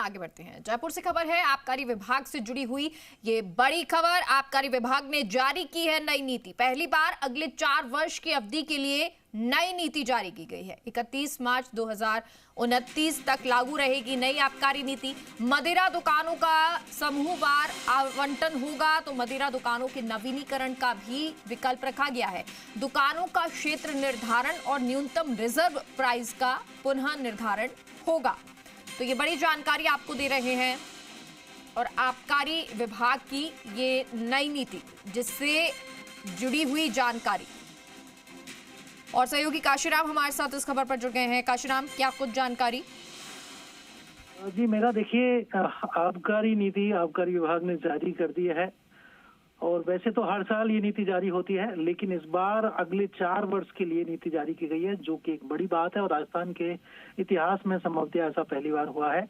आगे बढ़ते हैं। जयपुर से खबर है, आबकारी विभाग से जुड़ी हुई ये बड़ी खबर। आबकारी विभाग ने जारी की है नई नीति। पहली बार अगले 4 वर्ष की अवधि के लिए नई नीति जारी की गई है। 31 मार्च 2029 तक लागू रहेगी नई आबकारी नीति। मदिरा दुकानों का समूहवार आवंटन होगा, तो मदिरा दुकानों के नवीनीकरण का भी विकल्प रखा गया है। दुकानों का क्षेत्र निर्धारण और न्यूनतम रिजर्व प्राइस का पुनः निर्धारण होगा। तो ये बड़ी जानकारी आपको दे रहे हैं और आबकारी विभाग की ये नई नीति जिससे जुड़ी हुई जानकारी। और सहयोगी काशीराम हमारे साथ इस खबर पर जुड़ गए हैं। काशीराम, क्या कुछ जानकारी? जी मेरा देखिए, आबकारी नीति आबकारी विभाग ने जारी कर दी है और वैसे तो हर साल ये नीति जारी होती है, लेकिन इस बार अगले 4 वर्ष के लिए नीति जारी की गई है, जो कि एक बड़ी बात है और राजस्थान के इतिहास में संभवतः ऐसा पहली बार हुआ है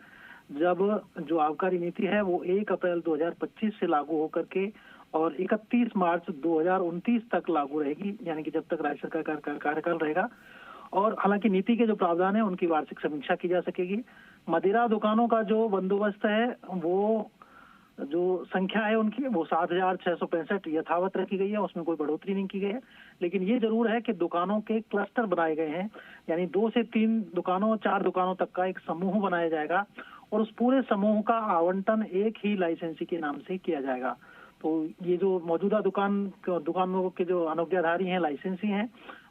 जब जो आबकारी नीति है वो 1 अप्रैल 2025 से लागू होकर के और 31 मार्च 2029 तक लागू रहेगी, यानी कि जब तक राज्य सरकार का कार्यकाल रहेगा। और हालांकि नीति के जो प्रावधान है उनकी वार्षिक समीक्षा की जा सकेगी। मदिरा दुकानों का जो बंदोबस्त है, वो जो संख्या है उनकी वो 7,665 यथावत रखी गई है, उसमें कोई बढ़ोतरी नहीं की गई है। लेकिन ये जरूर है कि दुकानों के क्लस्टर बनाए गए हैं, यानी 2 से 3 दुकानों 4 दुकानों तक का एक समूह बनाया जाएगा और उस पूरे समूह का आवंटन एक ही लाइसेंसी के नाम से किया जाएगा। तो ये जो मौजूदा दुकानों के जो अनुज्ञाधारी हैं, लाइसेंसी हैं,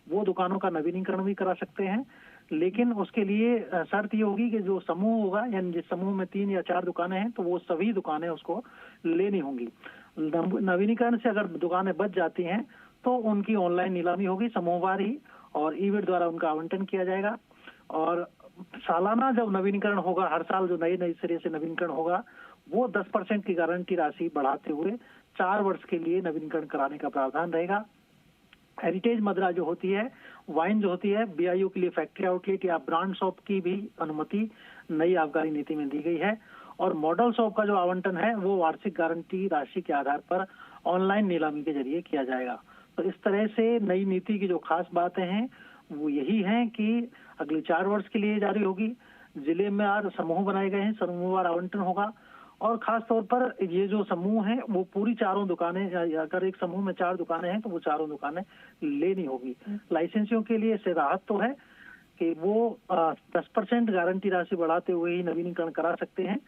वो दुकानों का नवीनीकरण भी करा सकते हैं, लेकिन उसके लिए शर्त ये होगी कि जो समूह होगा, यानी जिस समूह में 3 या 4 दुकानें हैं, तो वो सभी दुकानें उसको लेनी होंगी। नवीनीकरण से अगर दुकानें बच जाती हैं तो उनकी ऑनलाइन नीलामी होगी समूहवार ही, और ईवेट द्वारा उनका आवंटन किया जाएगा। और सालाना जब नवीनीकरण होगा, हर साल जो नए सिरे से नवीनीकरण होगा, वो 10% की गारंटी राशि बढ़ाते हुए 4 वर्ष के लिए नवीनीकरण कराने का प्रावधान रहेगा। हेरिटेज मदिरा जो होती है, वाइन जो होती है, बीआईओ के लिए फैक्ट्री आउटलेट या ब्रांड शॉप की भी अनुमति नई आबकारी नीति में दी गई है। और मॉडल शॉप का जो आवंटन है वो वार्षिक गारंटी राशि के आधार पर ऑनलाइन नीलामी के जरिए किया जाएगा। तो इस तरह से नई नीति की जो खास बातें हैं वो यही हैं कि अगले 4 वर्ष के लिए जारी होगी। जिले में आज समूह बनाए गए हैं, समूहवार आवंटन होगा और खास तौर पर ये जो समूह है वो पूरी 4 दुकानें, अगर एक समूह में 4 दुकानें हैं तो वो 4 दुकानें लेनी होगी। लाइसेंसियों के लिए इससे राहत तो है कि वो 10% गारंटी राशि बढ़ाते हुए ही नवीनीकरण करा सकते हैं।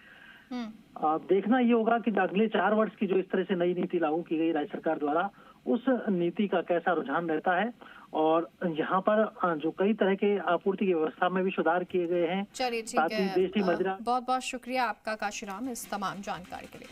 देखना ये होगा कि अगले 4 वर्ष की जो इस तरह से नई नीति लागू की गई राज्य सरकार द्वारा, उस नीति का कैसा रुझान रहता है और यहाँ पर जो कई तरह के आपूर्ति की व्यवस्था में भी सुधार किए गए हैं। चलिए ठीक है, देशी मदिरा। बहुत बहुत शुक्रिया आपका काशीराम इस तमाम जानकारी के लिए।